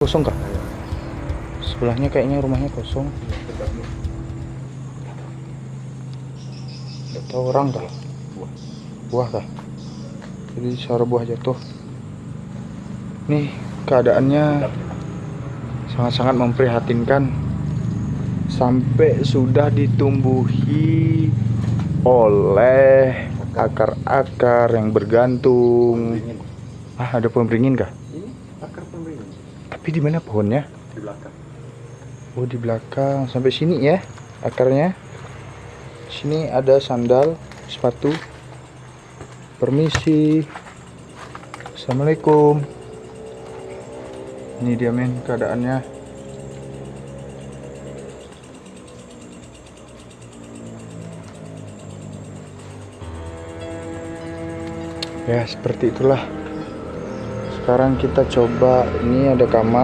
Kosong kah? Sebelahnya kayaknya rumahnya kosong. Nggak tahu orang kah? Buah kah? Jadi suara buah jatuh. Nih keadaannya sangat-sangat memprihatinkan. Sampai sudah ditumbuhi oleh akar-akar yang bergantung. Ada pohon beringin kah? Ini akar pohon beringin. Tapi di mana pohonnya? Di belakang. Oh, di belakang. Sampai sini ya akarnya. Sini ada sandal, sepatu. Permisi. Assalamualaikum. Ini dia men keadaannya. Ya seperti itulah. Sekarang kita coba, ini ada kamar.